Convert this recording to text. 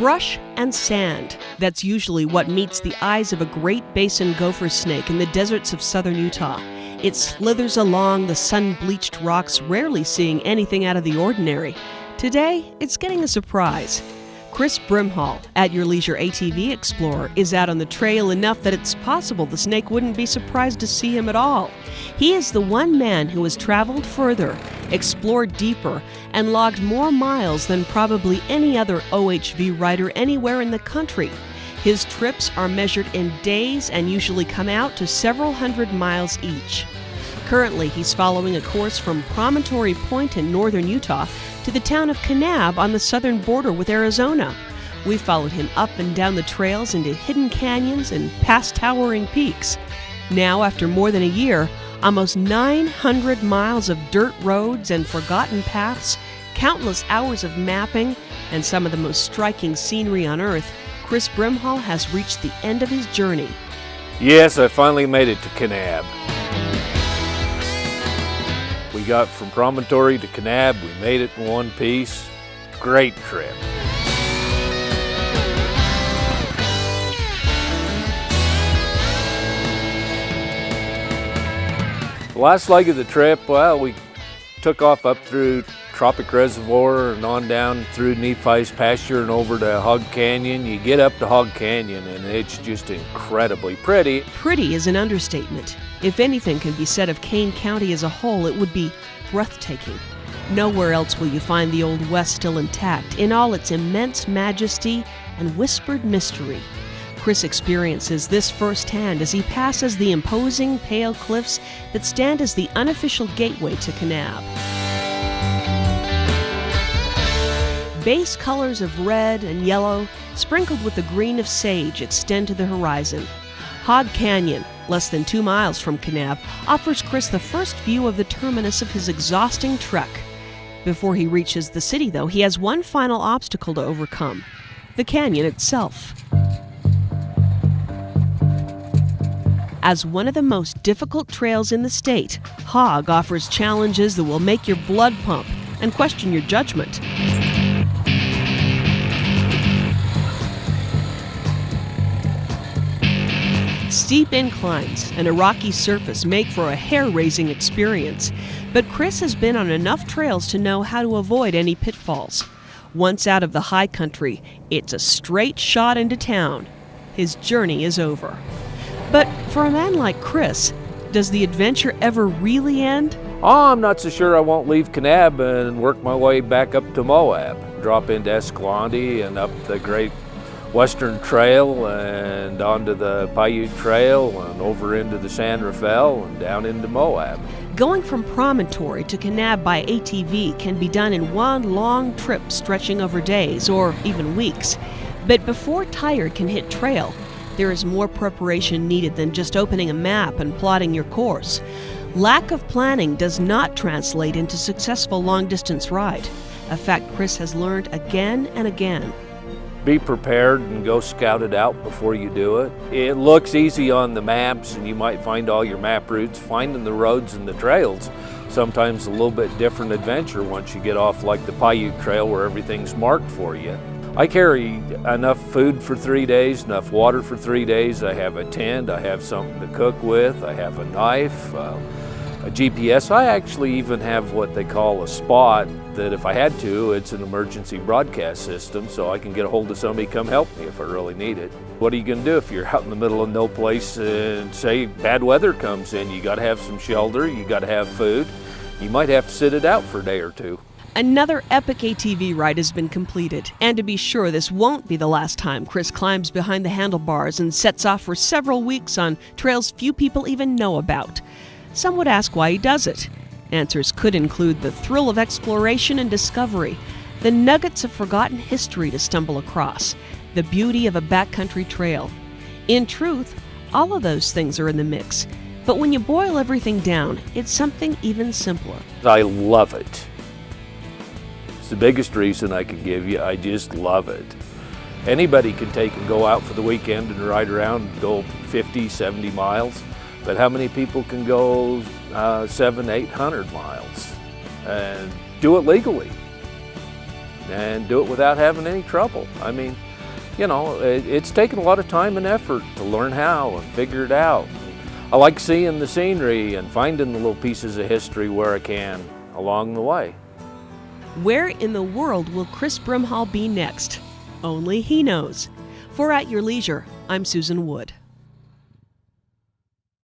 Brush and sand. That's usually what meets the eyes of a Great Basin gopher snake in the deserts of southern Utah. It slithers along the sun-bleached rocks, rarely seeing anything out of the ordinary. Today, it's getting a surprise. Chris Brimhall, at Your Leisure ATV Explorer, is out on the trail enough that it's possible the snake wouldn't be surprised to see him at all. He is the one man who has traveled further, explored deeper, and logged more miles than probably any other OHV rider anywhere in the country. His trips are measured in days and usually come out to several hundred miles each. Currently, he's following a course from Promontory Point in northern Utah to the town of Kanab on the southern border with Arizona. We followed him up and down the trails into hidden canyons and past towering peaks. Now, after more than a year, almost 900 miles of dirt roads and forgotten paths, countless hours of mapping, and some of the most striking scenery on Earth, Chris Brimhall has reached the end of his journey. Yes, I finally made it to Kanab. We got from Promontory to Kanab. We made it in one piece. Great trip. The last leg of the trip, well, we took off up through Tropic Reservoir and on down through Nephi's pasture and over to Hog Canyon. You get up to Hog Canyon and it's just incredibly pretty. Pretty is an understatement. If anything can be said of Kane County as a whole, it would be breathtaking. Nowhere else will you find the Old West still intact, in all its immense majesty and whispered mystery. Chris experiences this firsthand as he passes the imposing pale cliffs that stand as the unofficial gateway to Kanab. Base colors of red and yellow, sprinkled with the green of sage, extend to the horizon. Hog Canyon, less than 2 miles from Kanab, offers Chris the first view of the terminus of his exhausting trek. Before he reaches the city, though, he has one final obstacle to overcome: the canyon itself. As one of the most difficult trails in the state, Hog offers challenges that will make your blood pump and question your judgment. Steep inclines and a rocky surface make for a hair-raising experience, but Chris has been on enough trails to know how to avoid any pitfalls. Once out of the high country, it's a straight shot into town. His journey is over. But for a man like Chris, does the adventure ever really end? Oh, I'm not so sure I won't leave Kanab and work my way back up to Moab. Drop into Escalante and up the Great Western Trail and onto the Paiute Trail and over into the San Rafael and down into Moab. Going from Promontory to Kanab by ATV can be done in one long trip stretching over days or even weeks. But before tired can hit trail, there is more preparation needed than just opening a map and plotting your course. Lack of planning does not translate into successful long-distance ride, a fact Chris has learned again and again. Be prepared and go scout it out before you do it. It looks easy on the maps and you might find all your map routes. Finding the roads and the trails, sometimes a little bit different adventure once you get off like the Paiute Trail where everything's marked for you. I carry enough food for 3 days, enough water for 3 days. I have a tent, I have something to cook with, I have a knife, a GPS. I actually even have what they call a spot that if I had to, it's an emergency broadcast system so I can get a hold of somebody to come help me if I really need it. What are you going to do if you're out in the middle of no place and say bad weather comes in? You got to have some shelter, you got to have food. You might have to sit it out for a day or two. Another epic ATV ride has been completed, and to be sure, this won't be the last time Chris climbs behind the handlebars and sets off for several weeks on trails few people even know about. Some would ask why he does it. Answers could include the thrill of exploration and discovery, the nuggets of forgotten history to stumble across, the beauty of a backcountry trail. In truth, all of those things are in the mix, but when you boil everything down, it's something even simpler. I love it. It's the biggest reason I can give you. I just love it. Anybody can take and go out for the weekend and ride around and go 50, 70 miles. But how many people can go 700, 800 miles and do it legally and do it without having any trouble? I mean, you know, it's taken a lot of time and effort to learn how and figure it out. I like seeing the scenery and finding the little pieces of history where I can along the way. Where in the world will Chris Brimhall be next? Only he knows. For At Your Leisure, I'm Susan Wood.